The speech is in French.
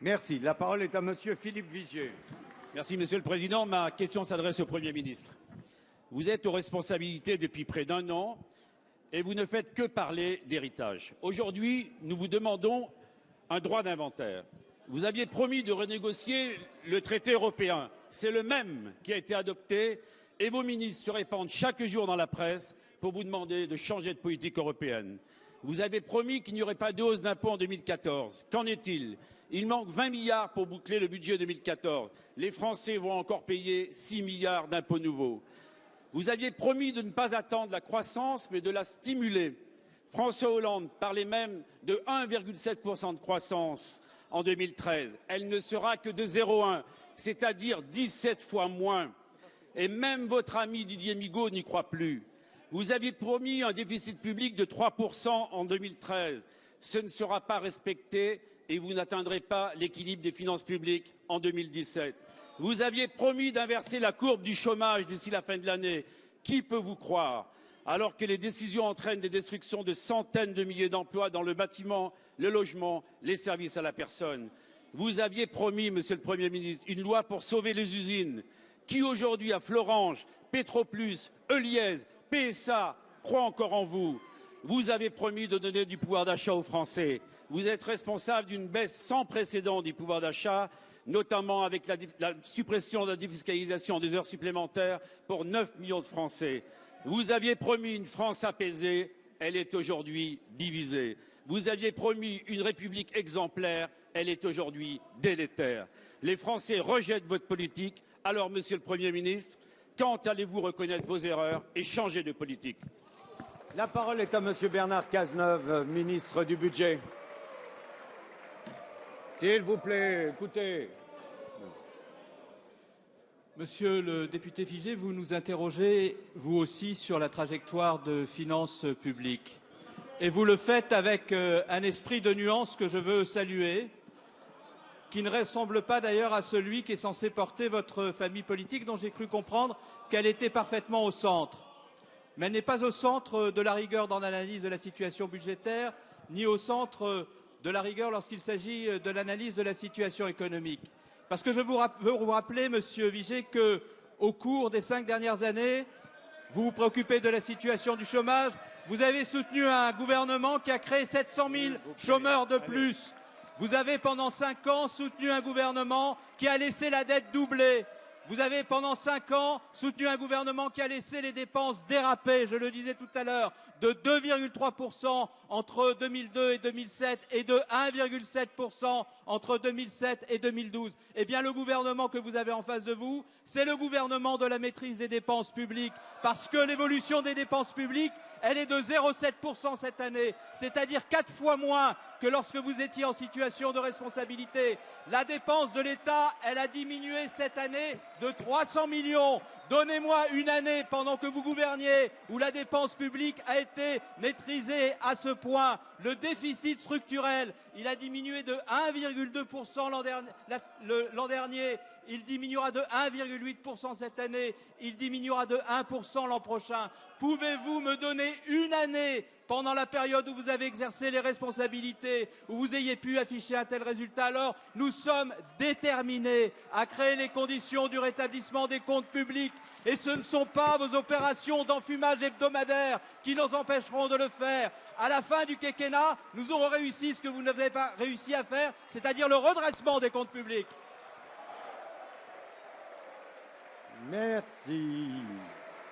Merci. La parole est à Monsieur Philippe Vigier. Merci, Monsieur le Président. Ma question s'adresse au Premier ministre. Vous êtes aux responsabilités depuis près d'un an et vous ne faites que parler d'héritage. Aujourd'hui, nous vous demandons un droit d'inventaire. Vous aviez promis de renégocier le traité européen. C'est le même qui a été adopté et vos ministres se répandent chaque jour dans la presse pour vous demander de changer de politique européenne. Vous avez promis qu'il n'y aurait pas de hausse d'impôts en 2014. Qu'en est-il? Il manque 20 milliards pour boucler le budget 2014. Les Français vont encore payer 6 milliards d'impôts nouveaux. Vous aviez promis de ne pas attendre la croissance, mais de la stimuler. François Hollande parlait même de 1,7% de croissance en 2013. Elle ne sera que de 0,1, c'est-à-dire 17 fois moins. Et même votre ami Didier Migaud n'y croit plus. Vous aviez promis un déficit public de 3% en 2013. Ce ne sera pas respecté et vous n'atteindrez pas l'équilibre des finances publiques en 2017. Vous aviez promis d'inverser la courbe du chômage d'ici la fin de l'année. Qui peut vous croire? Alors que les décisions entraînent des destructions de centaines de milliers d'emplois dans le bâtiment, le logement, les services à la personne. Vous aviez promis, Monsieur le Premier ministre, une loi pour sauver les usines. Qui aujourd'hui, à Florange, Petroplus, Heuliez, PSA, croit encore en vous? Vous avez promis de donner du pouvoir d'achat aux Français. Vous êtes responsable d'une baisse sans précédent du pouvoir d'achat, notamment avec la suppression de la défiscalisation des heures supplémentaires pour 9 millions de Français. Vous aviez promis une France apaisée, elle est aujourd'hui divisée. Vous aviez promis une République exemplaire, elle est aujourd'hui délétère. Les Français rejettent votre politique. Alors, Monsieur le Premier ministre, quand allez-vous reconnaître vos erreurs et changer de politique? La parole est à Monsieur Bernard Cazeneuve, ministre du Budget. S'il vous plaît, écoutez. Monsieur le député Vigier, vous nous interrogez, vous aussi, sur la trajectoire de finances publiques. Et vous le faites avec un esprit de nuance que je veux saluer, qui ne ressemble pas d'ailleurs à celui qui est censé porter votre famille politique, dont j'ai cru comprendre qu'elle était parfaitement au centre. Mais elle n'est pas au centre de la rigueur dans l'analyse de la situation budgétaire, ni au centre de la rigueur lorsqu'il s'agit de l'analyse de la situation économique. Parce que je veux vous rappeler, Monsieur Vigier, qu'au cours des 5 dernières années, vous vous préoccupez de la situation du chômage. Vous avez soutenu un gouvernement qui a créé 700 000 chômeurs de plus. Vous avez pendant 5 ans soutenu un gouvernement qui a laissé la dette doubler. Vous avez pendant 5 ans soutenu un gouvernement qui a laissé les dépenses déraper, je le disais tout à l'heure, de 2,3% entre 2002 et 2007 et de 1,7% entre 2007 et 2012. Eh bien, le gouvernement que vous avez en face de vous, c'est le gouvernement de la maîtrise des dépenses publiques, parce que l'évolution des dépenses publiques, elle est de 0,7% cette année, c'est-à-dire 4 fois moins que lorsque vous étiez en situation de responsabilité. La dépense de l'État, elle a diminué cette année de 300 millions. Donnez-moi une année pendant que vous gouverniez où la dépense publique a été maîtrisée à ce point. Le déficit structurel, il a diminué de 1,2% l'an dernier. Il diminuera de 1,8% cette année. Il diminuera de 1% l'an prochain. Pouvez-vous me donner une année pendant la période où vous avez exercé les responsabilités, où vous ayez pu afficher un tel résultat? Alors, nous sommes déterminés à créer les conditions du rétablissement des comptes publics. Et ce ne sont pas vos opérations d'enfumage hebdomadaire qui nous empêcheront de le faire. À la fin du quinquennat, nous aurons réussi ce que vous n'avez pas réussi à faire, c'est-à-dire le redressement des comptes publics. Merci.